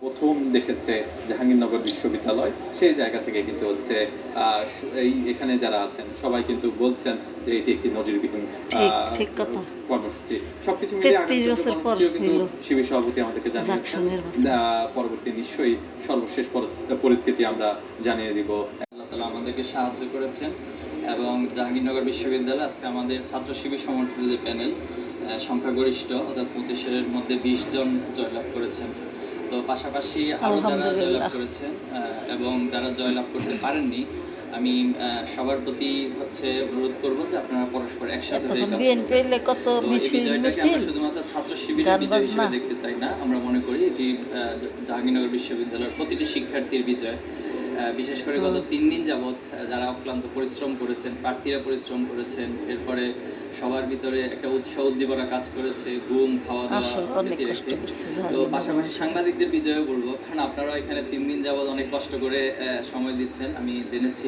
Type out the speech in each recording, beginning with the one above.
প্রথম দেখেছে জাহাঙ্গীরনগর বিশ্ববিদ্যালয়, সেই জায়গা থেকে কিন্তু হচ্ছে এখানে যারা আছেন সবাই কিন্তু বলছেন যে এটি একটি নজিরবিহীন কর্মসূচি। সবকিছু মিলিয়ে আগামী কর্মসূচিও কিন্তু শিবির সভাপতি আমাদেরকে জানিয়েছেন পরবর্তী নিশ্চয়ই সর্বশেষ পরিস্থিতি আমরা জানিয়ে দিব। আল্লাহ তাআলা আমাদেরকে সাহায্য করেছেন এবং জাহাঙ্গীরনগর বিশ্ববিদ্যালয় আজকে আমাদের ছাত্র শিবির সমর্থিত যে প্যানেল সংখ্যাগরিষ্ঠ অর্থাৎ 25-এর মধ্যে 20 জন জয়লাভ করেছেন। তো পাশাপাশি আরও যারা জয়লাভ করেছেন এবং যারা জয়লাভ করতে পারেননি, আমি সবার প্রতি হচ্ছে অনুরোধ করবো যে আপনারা পরস্পর একসাথে শুধুমাত্র ছাত্র শিবিরের বিজয় হিসেবে দেখতে চাই না। আমরা মনে করি এটি জাহাঙ্গীরনগর বিশ্ববিদ্যালয়ের প্রতিটি শিক্ষার্থীর বিজয়। বিশেষ করে গত 3 দিন যাবৎ যারা অক্লান্ত পরিশ্রম করেছেন, প্রার্থীরা পরিশ্রম করেছেন, এরপরে সবার ভিতরে একটা উৎসাহ উদ্দীপনা কাজ করেছে, ঘুম খাওয়া দাওয়া রেখে। তো পাশাপাশি সাংবাদিকদের বিজয়ও বলবো, কারণ আপনারা এখানে 3 দিন যাবৎ অনেক কষ্ট করে সময় দিচ্ছেন, আমি জেনেছি।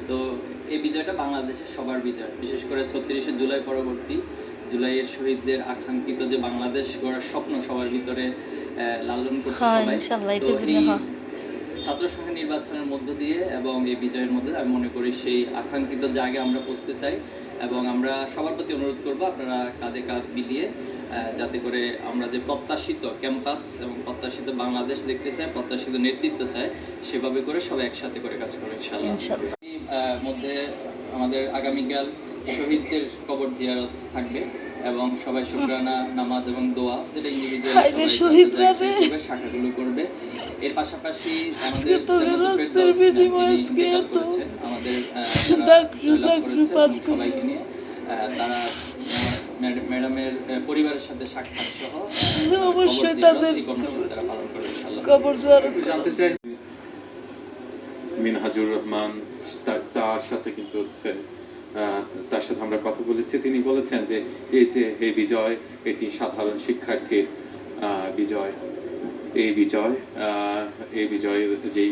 তো এই বিজয়টা বাংলাদেশের সবার বিজয়, বিশেষ করে 36শে জুলাই পরবর্তী জুলাইয়ের শহীদদের আকাঙ্ক্ষিত যে বাংলাদেশ গড়ার স্বপ্ন সবার ভিতরে লালন করছে সবাই। তো এই ছাত্র সংসদ নির্বাচনের মধ্য দিয়ে এবং এই বিজয়ের মধ্যে আমি মনে করি সেই আকাঙ্ক্ষিত জায়গায় আমরা পৌঁছতে চাই এবং আমরা সবার প্রতি অনুরোধ করবো আপনারা কাঁধে কাঁধ মিলিয়ে যাতে করে আমরা যে প্রত্যাশিত ক্যাম্পাস এবং প্রত্যাশিত বাংলাদেশ দেখতে চাই, প্রত্যাশিত নেতৃত্ব চাই, সেভাবে করে সবাই একসাথে করে কাজ করবো ইনশাআল্লাহ। মধ্যে আমাদের আগামীকাল শহীদদের কবর জিয়ারত থাকবে এবং সবাই শুকরানা নামাজ এবং দোয়া যেটা ইন্ডিভিজুয়াল শাখাগুলো করবে। এর পাশাপাশি আমাদের সবাইকে নিয়ে তারা ম্যাডামের পরিবারের সাথে সাক্ষাৎ সহ অবশ্যই তাদের তারা পালন করবে। জানতে চাই মিনহাজুর রহমান, তার সাথে কিন্তু হচ্ছে তার সাথে আমরা কথা বলেছি। তিনি বলেছেন যে এই বিজয় এটি সাধারণ শিক্ষার্থীর বিজয়। এই বিজয়ের যেই